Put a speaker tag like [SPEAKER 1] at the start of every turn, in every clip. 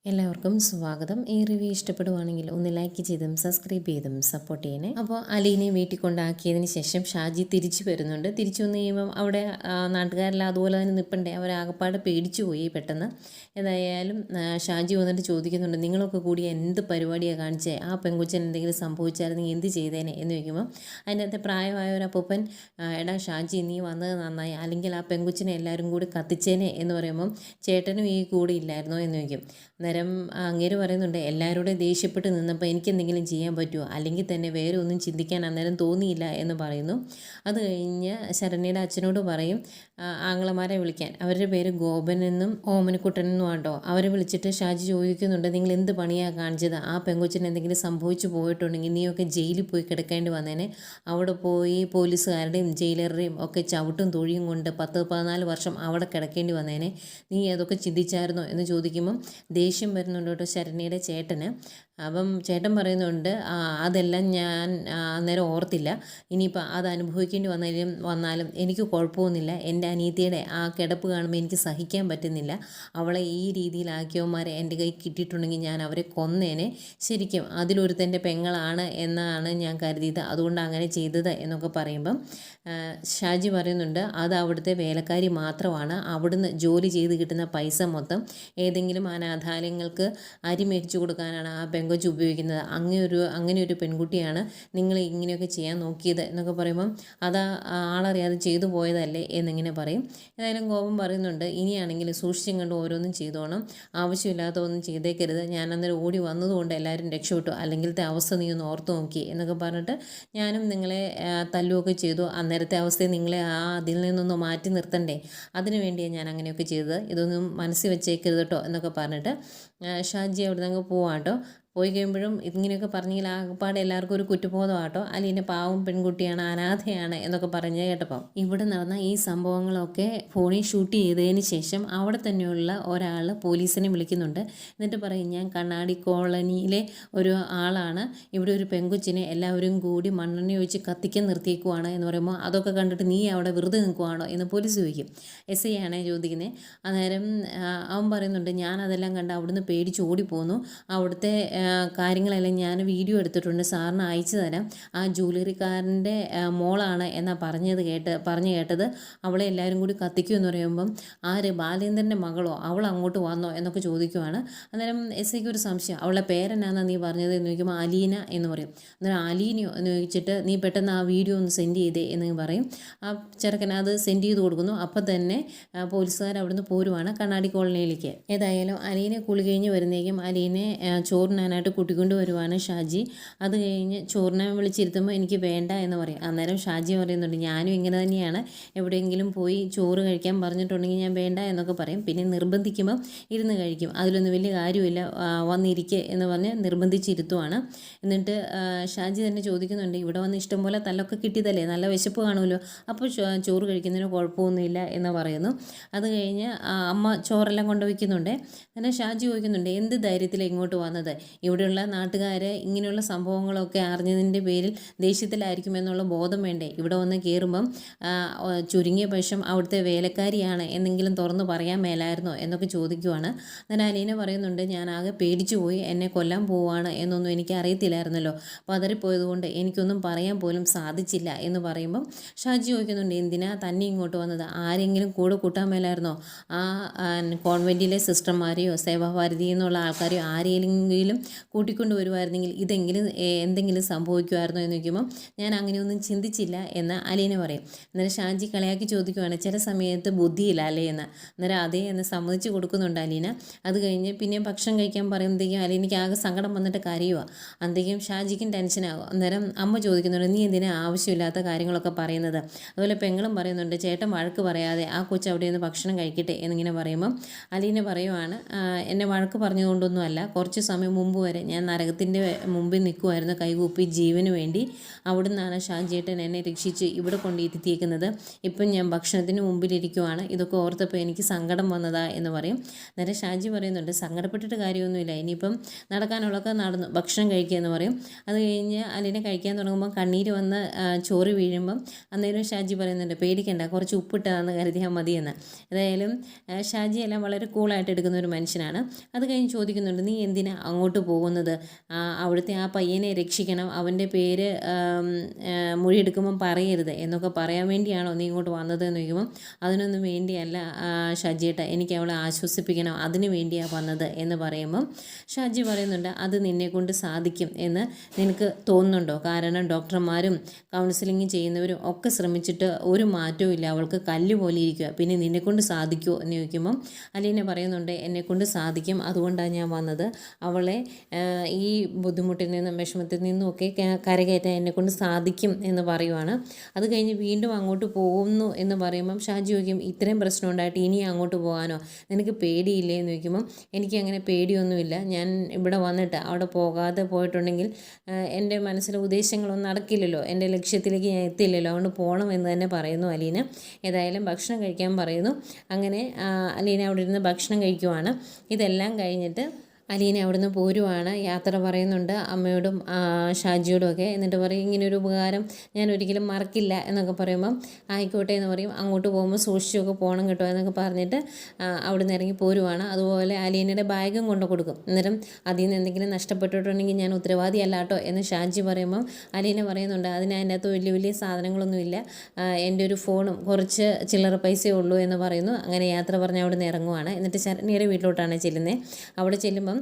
[SPEAKER 1] എല്ലാവർക്കും സ്വാഗതം. ഈ റിവ്യൂ ഇഷ്ടപ്പെടുവാണെങ്കിൽ ഒന്ന് ലൈക്ക് ചെയ്തും സബ്സ്ക്രൈബ് ചെയ്തും സപ്പോർട്ട് ചെയ്യണേ. അപ്പോൾ അലീനെ വീട്ടിൽ കൊണ്ടാക്കിയതിന് ശേഷം ഷാജി തിരിച്ചു വരുന്നുണ്ട്. തിരിച്ചു വന്ന് കഴിയുമ്പം അവിടെ നാട്ടുകാരെല്ലാം അതുപോലെ തന്നെ നിൽപ്പണ്ടേ, അവരാകപ്പാട് പേടിച്ചു പോയി പെട്ടെന്ന്. ഏതായാലും ഷാജി വന്നിട്ട് ചോദിക്കുന്നുണ്ട്, നിങ്ങളൊക്കെ കൂടി എന്ത് പരിപാടിയാണ് കാണിച്ചേ? ആ പെങ്കൊച്ചൻ എന്തെങ്കിലും സംഭവിച്ചായിരുന്നെങ്കിൽ എന്ത് ചെയ്തേനെ എന്ന് ചോദിക്കുമ്പോൾ അതിനകത്ത് പ്രായമായ ഒരു അപ്പൂപ്പൻ, എടാ ഷാജി നീ വന്നത് നന്നായി, അല്ലെങ്കിൽ ആ പെങ്കൊച്ചിനെ എല്ലാവരും കൂടി കത്തിച്ചേനെ എന്ന് പറയുമ്പം ചേട്ടനും ഈ കൂടെ ഇല്ലായിരുന്നോ എന്ന് ചോദിക്കും. അന്നേരം അങ്ങേര് പറയുന്നുണ്ട്, എല്ലാവരോടും ദേഷ്യപ്പെട്ട് നിന്നപ്പോൾ എനിക്ക് എന്തെങ്കിലും ചെയ്യാൻ പറ്റുമോ, അല്ലെങ്കിൽ തന്നെ വേറെ ഒന്നും ചിന്തിക്കാൻ അന്നേരം തോന്നിയില്ല എന്ന് പറയുന്നു. അത് കഴിഞ്ഞ് ശരണ്യയുടെ അച്ഛനോട് പറയും ആങ്ങളമാരെ വിളിക്കാൻ. അവരുടെ പേര് ഗോപനെന്നും ഓമനക്കുട്ടനെന്നും ആണ്ടോ. അവരെ വിളിച്ചിട്ട് ഷാജി ചോദിക്കുന്നുണ്ട്, നിങ്ങൾ എന്ത് പണിയാണ് കാണിച്ചത്? ആ പെങ്കൊച്ചിന് എന്തെങ്കിലും സംഭവിച്ചു പോയിട്ടുണ്ടെങ്കിൽ നീയൊക്കെ ജയിലിൽ പോയി കിടക്കേണ്ടി വന്നേനെ. അവിടെ പോയി പോലീസുകാരുടെയും ജയിലറുടെയും ഒക്കെ ചവിട്ടും തൊഴിയും കൊണ്ട് 10-14 വർഷം അവിടെ കിടക്കേണ്ടി വന്നേനെ. നീ അതൊക്കെ ചിന്തിച്ചായിരുന്നോ എന്ന് ചോദിക്കുമ്പം ദേഷ്യം വരുന്നുണ്ട് കേട്ടോ ശരണ്യയുടെ ചേട്ടന്. അപ്പം ചേട്ടൻ പറയുന്നുണ്ട്, അതെല്ലാം ഞാൻ അന്നേരം ഓർത്തില്ല, ഇനിയിപ്പോൾ അത് അനുഭവിക്കേണ്ടി വന്നാലും എനിക്ക് കുഴപ്പമൊന്നുമില്ല. എൻ്റെ അനിയത്തിയുടെ ആ കിടപ്പ് കാണുമ്പോൾ എനിക്ക് സഹിക്കാൻ പറ്റുന്നില്ല. അവളെ ഈ രീതിയിലാക്കിയവന്മാരെ എൻ്റെ കൈ കിട്ടിയിട്ടുണ്ടെങ്കിൽ ഞാൻ അവരെ കൊന്നേനെ. ശരിക്കും അതിലൊരുത്തൻ്റെ പെങ്ങളാണ് എന്നാണ് ഞാൻ കരുതിയത്, അതുകൊണ്ട് അങ്ങനെ ചെയ്തത് എന്നൊക്കെ പറയുമ്പം ഷാജി പറയുന്നുണ്ട്, അത് അവിടുത്തെ വേലക്കാരി മാത്രമാണ്. അവിടുന്ന് ജോലി ചെയ്ത് കിട്ടുന്ന പൈസ മൊത്തം ഏതെങ്കിലും അനാഥാലയങ്ങൾക്ക് അരി മേടിച്ചു കൊടുക്കാനാണ് ആ പെങ്കൊച്ച് ഉപയോഗിക്കുന്നത്. അങ്ങനെ ഒരു പെൺകുട്ടിയാണ് നിങ്ങൾ ഇങ്ങനെയൊക്കെ ചെയ്യാൻ നോക്കിയത് എന്നൊക്കെ പറയുമ്പം അത് ആളറിയാതെ ചെയ്തു പോയതല്ലേ എന്നിങ്ങനെ പറയും. ഏതായാലും കോപം പറയുന്നുണ്ട്, ഇനിയാണെങ്കിൽ സൂക്ഷിച്ചും കണ്ട് ഓരോന്നും ചെയ്തോണം, ആവശ്യമില്ലാത്ത ഒന്നും ചെയ്തേക്കരുത്. ഞാൻ അന്നേരം ഓടി വന്നതുകൊണ്ട് എല്ലാവരും രക്ഷപ്പെട്ടു, അല്ലെങ്കിലത്തെ അവസ്ഥ നീ ഒന്ന് ഓർത്ത് നോക്കി എന്നൊക്കെ പറഞ്ഞിട്ട് ഞാനും നിങ്ങളെ തല്ലുമൊക്കെ ചെയ്തു. അന്നേരത്തെ അവസ്ഥയെ നിങ്ങളെ അതിൽ നിന്നൊന്ന് മാറ്റി നിർത്തണ്ടേ, അതിനു വേണ്ടിയാണ് ഞാൻ അങ്ങനെയൊക്കെ ചെയ്തത്, ഇതൊന്നും മനസ്സിൽ വെച്ചേക്കരുത് കേട്ടോ എന്നൊക്കെ പറഞ്ഞിട്ട് ഷാജി അവിടെ നിന്ന് പോവാം കേട്ടോ. പോയി കഴിയുമ്പോഴും ഇങ്ങനെയൊക്കെ പറഞ്ഞെങ്കിൽ ആകപ്പാടെ എല്ലാവർക്കും ഒരു കുറ്റബോധമാട്ടോ. അലീന പാവം പെൺകുട്ടിയാണ്, അനാഥയാണ് എന്നൊക്കെ പറഞ്ഞ് കേട്ടപ്പം ഇവിടെ നടന്ന ഈ സംഭവങ്ങളൊക്കെ ഫോണിൽ ഷൂട്ട് ചെയ്തതിന് ശേഷം അവിടെ തന്നെയുള്ള ഒരാൾ പോലീസിനെ വിളിക്കുന്നുണ്ട്. എന്നിട്ട് പറയും, ഞാൻ കണ്ണാടി കോളനിയിലെ ഒരു ആളാണ്, ഇവിടെ ഒരു പെങ്കൊച്ചിനെ എല്ലാവരും കൂടി മണ്ണെണ്ണ ഒഴിച്ച് കത്തിക്കാൻ നിർത്തിയേക്കുവാണ് എന്ന് പറയുമ്പോൾ അതൊക്കെ കണ്ടിട്ട് നീ അവിടെ വെറുതെ നിൽക്കുവാണോ എന്ന് പോലീസ് ചോദിക്കും. SI ആണേ ചോദിക്കുന്നത്. അന്നേരം അവൻ പറയുന്നുണ്ട്, ഞാൻ അതെല്ലാം കണ്ട് അവിടുന്ന് പേടിച്ച് ഓടിപ്പോന്നു. അവിടുത്തെ കാര്യങ്ങളെല്ലാം ഞാൻ വീഡിയോ എടുത്തിട്ടുണ്ട്, സാറിന് അയച്ചു തരാം. ആ ജ്വല്ലറിക്കാരൻ്റെ മോളാണ് എന്നാ പറഞ്ഞു കേട്ടത്. അവളെ എല്ലാവരും കൂടി കത്തിക്കുമെന്ന് പറയുമ്പം ആര്, ബാലേന്ദ്രൻ്റെ മകളോ, അവൾ അങ്ങോട്ട് വന്നോ എന്നൊക്കെ ചോദിക്കുവാണ്. അന്നേരം SIക്ക് ഒരു സംശയം, അവളുടെ പേരെന്നാന്നാ നീ പറഞ്ഞത് എന്ന് ചോദിക്കുമ്പോൾ അലീന എന്ന് പറയും. അന്നേരം അലീനയോ എന്ന് ചോദിച്ചിട്ട് നീ പെട്ടെന്ന് ആ വീഡിയോ ഒന്ന് സെൻഡ് ചെയ്തേ എന്ന് പറയും. ആ ചെറുക്കൻ അത് സെൻഡ് ചെയ്ത് കൊടുക്കുന്നു. അപ്പം തന്നെ പോലീസുകാർ അവിടുന്ന് പോരുവാണ് കണ്ണാടി കോളനിയിലേക്ക്. ഏതായാലും അലീനെ കുളി കഴിഞ്ഞ് വരുന്നേക്കും അലീനെ ചോറിനാനായിട്ട് കൂട്ടിക്കൊണ്ട് വരുവാണ് ഷാജി. അത് കഴിഞ്ഞ് ചോറിനെ വിളിച്ചിരുത്തുമ്പോൾ എനിക്ക് വേണ്ട എന്ന് പറയും. അന്നേരം ഷാജി പറയുന്നുണ്ട്, ഞാനും ഇങ്ങനെ തന്നെയാണ്, എവിടെയെങ്കിലും പോയി ചോറ് കഴിക്കാൻ പറഞ്ഞിട്ടുണ്ടെങ്കിൽ ഞാൻ വേണ്ട എന്നൊക്കെ പറയും. പിന്നെ നിർബന്ധിക്കുമ്പോൾ ഇരുന്ന് കഴിക്കും, അതിലൊന്നും വലിയ കാര്യമില്ല, വന്നിരിക്കുക എന്ന് പറഞ്ഞ് നിർബന്ധിച്ചിരുത്തുവാണ്. എന്നിട്ട് ഷാജി തന്നെ ചോദിക്കുന്നുണ്ട്, ഇവിടെ വന്ന് ഇഷ്ടംപോലെ തല്ലൊക്കെ കിട്ടിയതല്ലേ, നല്ല വിശപ്പ് കാണുമല്ലോ, അപ്പോൾ ചോറ് കഴിക്കുന്നതിന് കുഴപ്പമൊന്നുമില്ല എന്ന് പറയുന്നു. അത് കഴിഞ്ഞ് അമ്മ ചോറെല്ലാം കൊണ്ടുവയ്ക്കുന്നുണ്ട്. അങ്ങനെ ഷാജി ചോദിക്കുന്നുണ്ട്, എന്ത് ധൈര്യത്തിലാണ് ഇങ്ങോട്ട് വന്നത്? ഇവിടെയുള്ള നാട്ടുകാർ ഇങ്ങനെയുള്ള സംഭവങ്ങളൊക്കെ അറിഞ്ഞതിൻ്റെ പേരിൽ ദേഷ്യത്തിലായിരിക്കും എന്നുള്ള ബോധം വേണ്ടേ? ഇവിടെ വന്ന് കയറുമ്പം ചുരുങ്ങിയ പക്ഷം അവിടുത്തെ വേലക്കാരിയാണ് എന്നെങ്കിലും തുറന്ന് പറയാൻ മേലായിരുന്നോ എന്നൊക്കെ ചോദിക്കുവാണ്. എന്നാൽ അലീന പറയുന്നുണ്ട്, ഞാൻ ആകെ പേടിച്ചു പോയി, എന്നെ കൊല്ലാൻ പോവുകയാണ് എന്നൊന്നും എനിക്ക് അറിയത്തില്ലായിരുന്നല്ലോ, പതറിപ്പോയതുകൊണ്ട് എനിക്കൊന്നും പറയാൻ പോലും സാധിച്ചില്ല എന്ന് പറയുമ്പം ഷാജി ചോദിക്കുന്നുണ്ട്, എന്തിനാ തന്നെ ഇങ്ങോട്ട് വന്നത്? ആരെങ്കിലും കൂടെ കൂട്ടാൻ മേലായിരുന്നോ? ആ കോൺവെൻറ്റിലെ സിസ്റ്റർമാരെയോ സേവാഭാരതിയിൽ നിന്നുള്ള ആൾക്കാരെയോ ആരെങ്കിലും കൂട്ടിക്കൊണ്ട് വരുമായിരുന്നെങ്കിൽ എന്തെങ്കിലും സംഭവിക്കുമായിരുന്നോ എന്ന് ചോദിക്കുമ്പം ഞാൻ അങ്ങനെയൊന്നും ചിന്തിച്ചില്ല എന്ന് അലീന പറയും. അന്നേരം ഷാജി കളയാക്കി ചോദിക്കുവാണ്, ചില സമയത്ത് ബുദ്ധിയില്ല അല്ലേ എന്ന്. അന്നേരം അതേ എന്ന് സമ്മതിച്ച് കൊടുക്കുന്നുണ്ട് അലീന. അത് കഴിഞ്ഞ് പിന്നെയും ഭക്ഷണം കഴിക്കാൻ പറയുമ്പോഴത്തേക്കും അലീനയ്ക്ക് ആകെ സങ്കടം വന്നിട്ട് കരയുക. അന്നേക്കും ഷാജിക്കും ടെൻഷനാകും. അന്നേരം അമ്മ ചോദിക്കുന്നുണ്ട്, നീ എന്തിനാ ആവശ്യമില്ലാത്ത കാര്യങ്ങളൊക്കെ പറയുന്നത്? അതുപോലെ പെങ്ങളും പറയുന്നുണ്ട്, ചേട്ടൻ വഴക്ക് പറയാതെ ആ കൊച്ച് അവിടെ നിന്ന് ഭക്ഷണം കഴിക്കട്ടെ എന്നിങ്ങനെ പറയുമ്പം അലീന പറയുവാണ്, എന്നെ വഴക്ക് പറഞ്ഞതുകൊണ്ടൊന്നുമല്ല, കുറച്ച് സമയം മുമ്പ് വരെ ഞാൻ നരകത്തിൻ്റെ മുമ്പിൽ നിൽക്കുമായിരുന്നു കൈകൂപ്പി ജീവന് വേണ്ടി. അവിടുന്നാണ് ഷാജിയേട്ടൻ എന്നെ രക്ഷിച്ച് ഇവിടെ കൊണ്ടിരുത്തിയേക്കുന്നത്. ഇപ്പം ഞാൻ ഭക്ഷണത്തിന് മുമ്പിലിരിക്കുവാണ്. ഇതൊക്കെ ഓർത്തപ്പോൾ എനിക്ക് സങ്കടം വന്നതാ എന്ന് പറയും. നേരെ ഷാജി പറയുന്നുണ്ട്, സങ്കടപ്പെട്ടിട്ട് കാര്യമൊന്നുമില്ല, ഇനിയിപ്പം നടക്കാനുള്ളതൊക്കെ നടന്നു, ഭക്ഷണം കഴിക്കുക എന്ന് പറയും. അത് കഴിഞ്ഞ് അലീന കഴിക്കാൻ തുടങ്ങുമ്പോൾ കണ്ണീര് വന്ന് ചോറ് വീഴുമ്പം അന്നേരം ഷാജി പറയുന്നുണ്ട്, പേടിക്കണ്ട, കുറച്ച് ഉപ്പിട്ടതാണെന്ന് കരുതിയാൽ മതിയെന്ന്. ഏതായാലും ഷാജി എല്ലാം വളരെ കൂളായിട്ട് എടുക്കുന്ന ഒരു മനുഷ്യനാണ്. അത് കഴിഞ്ഞ് ചോദിക്കുന്നുണ്ട്, നീ എന്തിനാ അങ്ങോട്ട് പോകുന്നത്? അവിടുത്തെ ആ പയ്യനെ രക്ഷിക്കണം, അവൻ്റെ പേര് മൊഴിയെടുക്കുമ്പം പറയരുത് എന്നൊക്കെ പറയാൻ വേണ്ടിയാണോ നീ ഇങ്ങോട്ട് വന്നത് എന്ന് ചോദിക്കുമ്പം അതിനൊന്നും വേണ്ടിയല്ല ഷാജിയേട്ട, എനിക്ക് അവളെ ആശ്വസിപ്പിക്കണം, അതിന് വേണ്ടിയാണ് വന്നത് എന്ന് പറയുമ്പം ഷാജി പറയുന്നുണ്ട്, അത് നിന്നെക്കൊണ്ട് സാധിക്കും എന്ന് നിനക്ക് തോന്നുന്നുണ്ടോ? കാരണം ഡോക്ടർമാരും കൗൺസിലിംഗ് ചെയ്യുന്നവരും ഒക്കെ ശ്രമിച്ചിട്ട് ഒരു മാറ്റവും ഇല്ല, അവൾക്ക് കല്ല് പോലെ ഇരിക്കുക, പിന്നെ നിന്നെക്കൊണ്ട് സാധിക്കുമോ എന്ന് ചോദിക്കുമ്പം അലീന പറയുന്നുണ്ട്, എന്നെക്കൊണ്ട് സാധിക്കും, അതുകൊണ്ടാണ് ഞാൻ വന്നത്, അവളെ ഈ ബുദ്ധിമുട്ടിൽ നിന്നും വിഷമത്തിൽ നിന്നും ഒക്കെ കരകയറ്റാൻ എന്നെക്കൊണ്ട് സാധിക്കും എന്ന് പറയുവാണ്. അത് കഴിഞ്ഞ് വീണ്ടും അങ്ങോട്ട് പോകുന്നു എന്ന് പറയുമ്പം ഷാജി ചോദിക്കും, ഇത്രയും പ്രശ്നം ഉണ്ടായിട്ട് ഇനി അങ്ങോട്ട് പോകാനോ, നിനക്ക് പേടിയില്ലേ എന്ന് ചോദിക്കുമ്പം എനിക്കങ്ങനെ പേടിയൊന്നുമില്ല, ഞാൻ ഇവിടെ വന്നിട്ട് അവിടെ പോകാതെ പോയിട്ടുണ്ടെങ്കിൽ എൻ്റെ മനസ്സിലെ ഉദ്ദേശങ്ങളൊന്നും നടക്കില്ലല്ലോ, എൻ്റെ ലക്ഷ്യത്തിലേക്ക് ഞാൻ എത്തില്ലല്ലോ, അതുകൊണ്ട് പോകണം എന്ന് തന്നെ പറയുന്നു അലീന. ഏതായാലും ഭക്ഷണം കഴിക്കാൻ പറയുന്നു. അങ്ങനെ അലീന അവിടെ ഇരുന്ന് ഭക്ഷണം കഴിക്കുവാണ്. ഇതെല്ലാം കഴിഞ്ഞിട്ട് അലീന അവിടുന്ന് പോരുവാണ്. യാത്ര പറയുന്നുണ്ട് അമ്മയോടും ഷാജിയോടും ഒക്കെ. എന്നിട്ട് പറയും, ഇങ്ങനൊരു ഉപകാരം ഞാൻ ഒരിക്കലും മറക്കില്ല എന്നൊക്കെ പറയുമ്പം ആയിക്കോട്ടെ എന്ന് പറയും. അങ്ങോട്ട് പോകുമ്പോൾ സൂക്ഷിച്ചൊക്കെ പോകണം കേട്ടോ എന്നൊക്കെ പറഞ്ഞിട്ട് അവിടുന്ന് ഇറങ്ങി പോരുവാണ്. അതുപോലെ അലീനയുടെ ബാഗും കൊണ്ട് കൊടുക്കും. അന്നേരം അതിൽ നിന്ന് എന്തെങ്കിലും നഷ്ടപ്പെട്ടിട്ടുണ്ടെങ്കിൽ ഞാൻ ഉത്തരവാദിയല്ല കേട്ടോ എന്ന് ഷാജി പറയുമ്പം അലീന പറയുന്നുണ്ട്, അതിന് അതിൻ്റെ അകത്ത് വലിയ വലിയ സാധനങ്ങളൊന്നുമില്ല, എൻ്റെ ഒരു ഫോണും കുറച്ച് ചില്ലറ പൈസയേ ഉള്ളൂ എന്ന് പറയുന്നു. അങ്ങനെ യാത്ര പറഞ്ഞ് അവിടെ നിന്ന് ഇറങ്ങുവാണ്. എന്നിട്ട് ശരണ്യയുടെ വീട്ടിലോട്ടാണ് ചെല്ലുന്നത്. അവിടെ ചെല്ലുമ്പം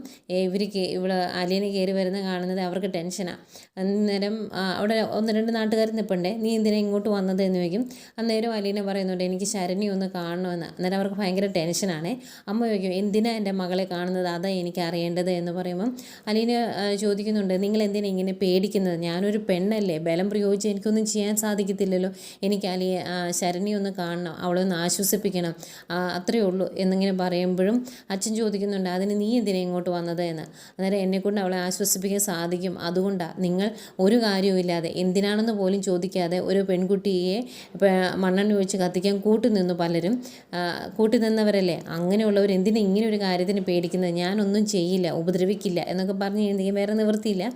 [SPEAKER 1] ഇവിടെ അലീന കയറി വരുന്ന കാണുന്നത് അവർക്ക് ടെൻഷനാണ്. അന്നേരം അവിടെ 1-2 നാട്ടുകാർ നിൽപ്പുണ്ടേ, നീ എന്തിനാ ഇങ്ങോട്ട് വന്നത് എന്ന് ചോദിക്കും. അന്നേരം അലീന പറയുന്നുണ്ട്, എനിക്ക് ശരണ്യ ഒന്ന് കാണണമെന്ന്. അന്നേരം അവർക്ക് ഭയങ്കര ടെൻഷനാണേ. അമ്മ ചോദിക്കും, എന്തിനാ എൻ്റെ മകളെ കാണുന്നത്, അതാ എനിക്ക് അറിയേണ്ടത് എന്ന് പറയുമ്പം അലീന ചോദിക്കുന്നുണ്ട്, നിങ്ങൾ എന്തിനാ ഇങ്ങനെ പേടിക്കുന്നത്, ഞാനൊരു പെണ്ണല്ലേ, ബലം പ്രയോഗിച്ച് എനിക്കൊന്നും ചെയ്യാൻ സാധിക്കത്തില്ലല്ലോ, എനിക്ക് ശരണ്യ ഒന്ന് കാണണം, അവളെ ഒന്ന് ആശ്വസിപ്പിക്കണം, അത്രയേ ഉള്ളൂ എന്നിങ്ങനെ പറയുമ്പോഴും അച്ഛൻ ചോദിക്കുന്നുണ്ട്, അതിന് നീ എന്തിനാ ഇങ്ങോട്ട് വന്നത് എന്ന്. അന്നേരം എന്നെക്കൊണ്ട് അവളെ ആശ്വസിപ്പിക്കാൻ സാധിക്കും, അതുകൊണ്ടാണ്. നിങ്ങൾ ഒരു കാര്യവുമില്ലാതെ എന്തിനാണെന്ന് പോലും ചോദിക്കാതെ ഒരു പെൺകുട്ടിയെ മണ്ണെണ്ണ ഒഴിച്ച് കത്തിക്കാൻ കൂട്ടുനിന്നു പലരും. കൂട്ടുനിന്നവരല്ലേ, അങ്ങനെയുള്ളവർ എന്തിനാ ഇങ്ങനെ ഒരു കാര്യത്തിന് പേടിക്കുന്നത്, ഞാനൊന്നും ചെയ്യില്ല, ഉപദ്രവിക്കില്ല എന്നൊക്കെ പറഞ്ഞ് എന്തെങ്കിലും വേറെ നിവൃത്തിയില്ല.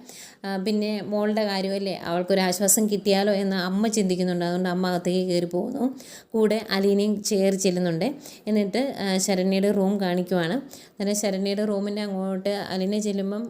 [SPEAKER 1] പിന്നെ മോളുടെ കാര്യമല്ലേ, അവൾക്കൊരാശ്വാസം കിട്ടിയാലോ എന്ന് അമ്മ ചിന്തിക്കുന്നുണ്ട്. അതുകൊണ്ട് അമ്മ അകത്തേക്ക് കയറി പോകുന്നു. കൂടെ അലീനയും ചേർ ചെല്ലുന്നുണ്ട്. എന്നിട്ട് ശരണ്യയുടെ റൂം കാണിക്കുവാണ്. അങ്ങനെ ശരണ്യയുടെ റൂമിൻ്റെ അങ്ങോട്ട് അലീന ചെല്ലുമ്പം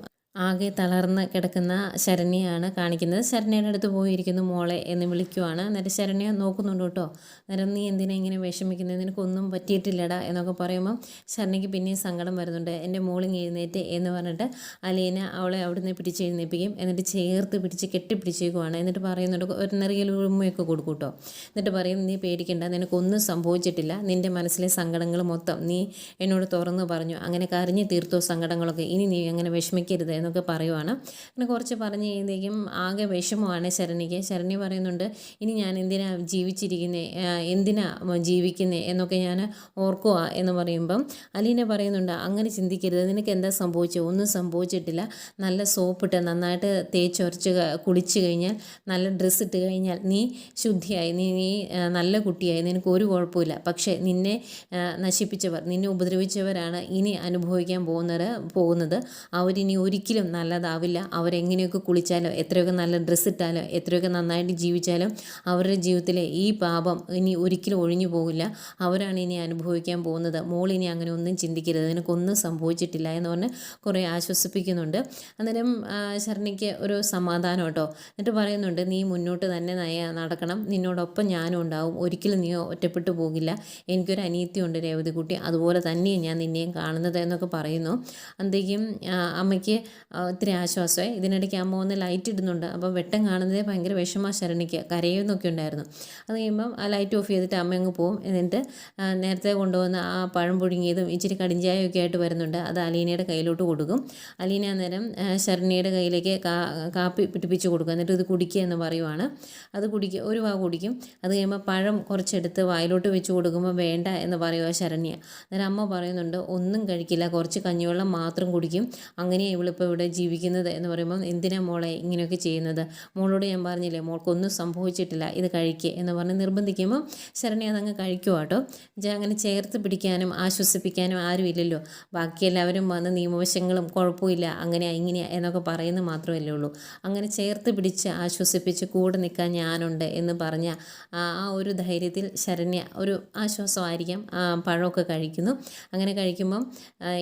[SPEAKER 1] ആകെ തളർന്ന് കിടക്കുന്ന ശരണ്യയാണ് കാണിക്കുന്നത്. ശരണ്യയുടെ അടുത്ത് പോയിരിക്കുന്നു, മോളെ എന്ന് വിളിക്കുവാണ്. എന്നിട്ട് ശരണ്യ നോക്കുന്നുണ്ട് കേട്ടോ. അന്നേരം നീ എന്തിനാ ഇങ്ങനെ വിഷമിക്കുന്നത്, നിനക്കൊന്നും പറ്റിയിട്ടില്ലടാ എന്നൊക്കെ പറയുമ്പം ശരണ്യയ്ക്ക് പിന്നെയും സങ്കടം വരുന്നുണ്ട്. എൻ്റെ മോളിങ് എഴുന്നേറ്റ് എന്ന് പറഞ്ഞിട്ട് അലീന അവളെ അവിടുന്ന് പിടിച്ചെഴുന്നേൽപ്പിക്കും. എന്നിട്ട് ചേർത്ത് പിടിച്ച് കെട്ടിപ്പിടിച്ചേക്കുവാണ്. എന്നിട്ട് പറയുന്നുണ്ട്, ഒരു നെറിയൽ ഉമ്മയൊക്കെ കൊടുക്കും കേട്ടോ. എന്നിട്ട് പറയും, നീ പേടിക്കണ്ട, നിനക്കൊന്നും സംഭവിച്ചിട്ടില്ല, നിൻ്റെ മനസ്സിലെ സങ്കടങ്ങൾ മൊത്തം നീ എന്നോട് തുറന്നു പറഞ്ഞു, അങ്ങനെ കരഞ്ഞു തീർത്തോ സങ്കടങ്ങളൊക്കെ, ഇനി നീ അങ്ങനെ വിഷമിക്കരുത് എന്നൊക്കെ പറയുവാണ്. അങ്ങനെ കുറച്ച് പറഞ്ഞ് കഴിയുമ്പോഴേക്കും ആകെ വിഷമമാണ് ശരണ്യയ്ക്ക്. ശരണ്യ പറയുന്നുണ്ട്, ഇനി ഞാൻ എന്തിനാ ജീവിച്ചിരിക്കുന്നത്, എന്തിനാ ജീവിക്കുന്നത് എന്നൊക്കെ ഞാൻ ഓർക്കുക എന്ന് പറയുമ്പം അലീന പറയുന്നുണ്ട്, അങ്ങനെ ചിന്തിക്കരുത്, നിനക്ക് എന്താ സംഭവിച്ചത്, ഒന്നും സംഭവിച്ചിട്ടില്ല, നല്ല സോപ്പിട്ട് നന്നായിട്ട് തേച്ചൊരച്ച് കുളിച്ച് കഴിഞ്ഞാൽ, നല്ല ഡ്രസ്സ് ഇട്ട് കഴിഞ്ഞാൽ നീ ശുദ്ധിയായി, നീ നല്ല കുട്ടിയായി, നിനക്ക് ഒരു കുഴപ്പമില്ല. പക്ഷേ നിന്നെ നശിപ്പിച്ചവർ, നിന്നെ ഉപദ്രവിച്ചവരാണ് ഇനി അനുഭവിക്കാൻ പോകുന്നത്. അവരിനി ഒരിക്കലും നല്ലതാവില്ല. അവരെങ്ങനെയൊക്കെ കുളിച്ചാലോ, എത്രയൊക്കെ നല്ല ഡ്രസ്സ് ഇട്ടാലോ, എത്രയൊക്കെ നന്നായിട്ട് ജീവിച്ചാലും അവരുടെ ജീവിതത്തിലെ ഈ പാപം ഇനി ഒരിക്കലും ഒഴിഞ്ഞു പോകില്ല. അവരാണ് ഇനി അനുഭവിക്കാൻ പോകുന്നത്. മോളിനി അങ്ങനെ ഒന്നും ചിന്തിക്കരുത്, നിനക്കൊന്നും സംഭവിച്ചിട്ടില്ല എന്ന് പറഞ്ഞ് കുറേ ആശ്വസിപ്പിക്കുന്നുണ്ട്. അന്നേരം ശരണ്യയ്ക്ക് ഒരു സമാധാനം കേട്ടോ. എന്നിട്ട് പറയുന്നുണ്ട്, നീ മുന്നോട്ട് തന്നെ നടക്കണം, നിന്നോടൊപ്പം ഞാനും ഉണ്ടാവും, ഒരിക്കലും നീ ഒറ്റപ്പെട്ടു പോകില്ല, എനിക്കൊരു അനിയത്തിയുണ്ട് രേവതിക്കുട്ടി, അതുപോലെ തന്നെയാണ് ഞാൻ നിന്നെയും കാണുന്നത് എന്നൊക്കെ പറയുന്നു. അന്തേക്കും അമ്മയ്ക്ക് ഒത്തിരി ആശ്വാസമായി. ഇതിനിടയ്ക്ക് അമ്മ ഒന്ന് ലൈറ്റ് ഇടുന്നുണ്ട്. അപ്പോൾ വെട്ടം കാണുന്നതേ ഭയങ്കര വിഷമമാണ് ശരണ്യയ്ക്ക്, കരയുന്നൊക്കെ ഉണ്ടായിരുന്നു. അത് കഴിയുമ്പം ആ ലൈറ്റ് ഓഫ് ചെയ്തിട്ട് അമ്മ അങ്ങ് പോകും. എന്നിട്ട് നേരത്തെ കൊണ്ടുവന്ന ആ പഴം പുഴുങ്ങിയതും ഇച്ചിരി കടിഞ്ചായൊക്കെ ആയിട്ട് വരുന്നുണ്ട്. അത് അലീനയുടെ കയ്യിലോട്ട് കൊടുക്കും. അലീന അന്നേരം ശരണ്യയുടെ കയ്യിലേക്ക് കാപ്പി പിടിപ്പിച്ച് കൊടുക്കും. എന്നിട്ട് ഇത് കുടിക്കുക എന്ന് പറയുവാണ്. അത് ഒരു വാ കുടിക്കും. അത് കഴിയുമ്പോൾ പഴം കുറച്ചെടുത്ത് വായിലോട്ട് വെച്ച് കൊടുക്കുമ്പോൾ വേണ്ട എന്ന് പറയുക ശരണ്യ. അന്നേരം അമ്മ പറയുന്നുണ്ട്, ഒന്നും കഴിക്കില്ല, കുറച്ച് കഞ്ഞിവെള്ളം മാത്രം കുടിക്കും, അങ്ങനെ ഇവളിപ്പോൾ ഇവിടെ ഇവിടെ ജീവിക്കുന്നത് എന്ന് പറയുമ്പോൾ എന്തിനാ മോളെ ഇങ്ങനെയൊക്കെ ചെയ്യുന്നത്, മോളോട് ഞാൻ പറഞ്ഞില്ലേ മോൾക്കൊന്നും സംഭവിച്ചിട്ടില്ല, ഇത് കഴിക്കുക എന്ന് പറഞ്ഞ് നിർബന്ധിക്കുമ്പോൾ ശരണ്യ അതങ്ങ് കഴിക്കുക കേട്ടോ. അങ്ങനെ ചേർത്ത് പിടിക്കാനും ആശ്വസിപ്പിക്കാനും ആരുമില്ലല്ലോ. ബാക്കി എല്ലാവരും വന്ന് നിയമവശങ്ങളും കുഴപ്പമില്ല അങ്ങനെയാ ഇങ്ങനെയാ എന്നൊക്കെ പറയുന്നത് മാത്രമല്ലേ ഉള്ളൂ. അങ്ങനെ ചേർത്ത് പിടിച്ച് ആശ്വസിപ്പിച്ച് കൂടെ നിൽക്കാൻ ഞാനുണ്ട് എന്ന് പറഞ്ഞ ആ ഒരു ധൈര്യത്തിൽ ശരണ്യ ഒരു ആശ്വാസമായിരിക്കാം പഴമൊക്കെ കഴിക്കുന്നു. അങ്ങനെ കഴിക്കുമ്പം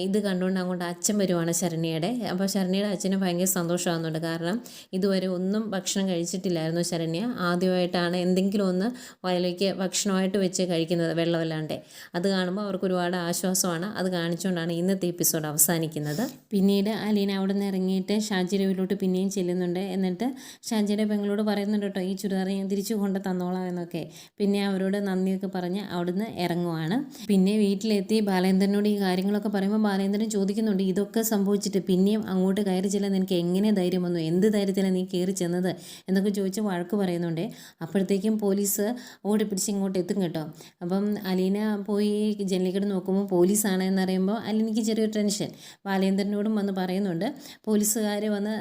[SPEAKER 1] ഇത് കണ്ടുകൊണ്ട് അങ്ങോട്ട് അച്ഛൻ വരുവാണ് ശരണ്യയുടെ. അപ്പോൾ ശരണ്യയുടെ അച്ഛന് ഭയങ്കര സന്തോഷമാകുന്നുണ്ട്. കാരണം ഇതുവരെ ഒന്നും ഭക്ഷണം കഴിച്ചിട്ടില്ലായിരുന്നു ശരണ്യ. ആദ്യമായിട്ടാണ് എന്തെങ്കിലും ഒന്ന് വയലേക്ക് ഭക്ഷണമായിട്ട് വെച്ച് കഴിക്കുന്നത്, വെള്ളമല്ലാണ്ട്. അത് കാണുമ്പോൾ അവർക്ക് ഒരുപാട് ആശ്വാസമാണ്. അത് കാണിച്ചുകൊണ്ടാണ് ഇന്നത്തെ എപ്പിസോഡ് അവസാനിക്കുന്നത്. പിന്നീട് അലീന അവിടെ നിന്ന് ഇറങ്ങിയിട്ട് ഷാജിയുടെ വീട്ടിലോട്ട് പിന്നെയും ചെല്ലുന്നുണ്ട്. എന്നിട്ട് ഷാജിയുടെ പെങ്ങളോട് പറയുന്നുണ്ട് കേട്ടോ, ഈ ചുരിദാർ ഞാൻ തിരിച്ചു കൊണ്ട് തന്നോളാം എന്നൊക്കെ. പിന്നെ അവരോട് നന്ദിയൊക്കെ പറഞ്ഞ് അവിടുന്ന് ഇറങ്ങുവാണ്. പിന്നെ വീട്ടിലെത്തി ബാലേന്ദ്രനോട് ഈ കാര്യങ്ങളൊക്കെ പറയുമ്പോൾ ബാലേന്ദ്രൻ ചോദിക്കുന്നുണ്ട്, ഇതൊക്കെ സംഭവിച്ചിട്ട് പിന്നെയും അങ്ങോട്ട് കയറി ചെല്ലാൻ നിനക്ക് എങ്ങനെ ധൈര്യം വന്നു, എന്ത് ധൈര്യത്തിലാണ് നീ കയറി ചെന്നത് എന്നൊക്കെ ചോദിച്ച് വഴക്ക് പറയുന്നുണ്ട്. അപ്പോഴത്തേക്കും പോലീസ് ഓടിപ്പിടിച്ച് ഇങ്ങോട്ട് എത്തും കേട്ടോ. അപ്പം അലീന പോയി ജനലിക്കട് നോക്കുമ്പോൾ പോലീസാണ് എന്നറിയുമ്പോൾ അലീനയ്ക്ക് ചെറിയൊരു ടെൻഷൻ. ബാലേന്ദ്രനോടും വന്ന് പറയുന്നുണ്ട്. പോലീസുകാർ വന്ന്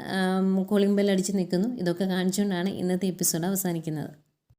[SPEAKER 1] കോളിംഗ് ബെൽ അടിച്ച് നിൽക്കുന്നു. ഇതൊക്കെ കാണിച്ചുകൊണ്ടാണ് ഇന്നത്തെ എപ്പിസോഡ് അവസാനിക്കുന്നത്.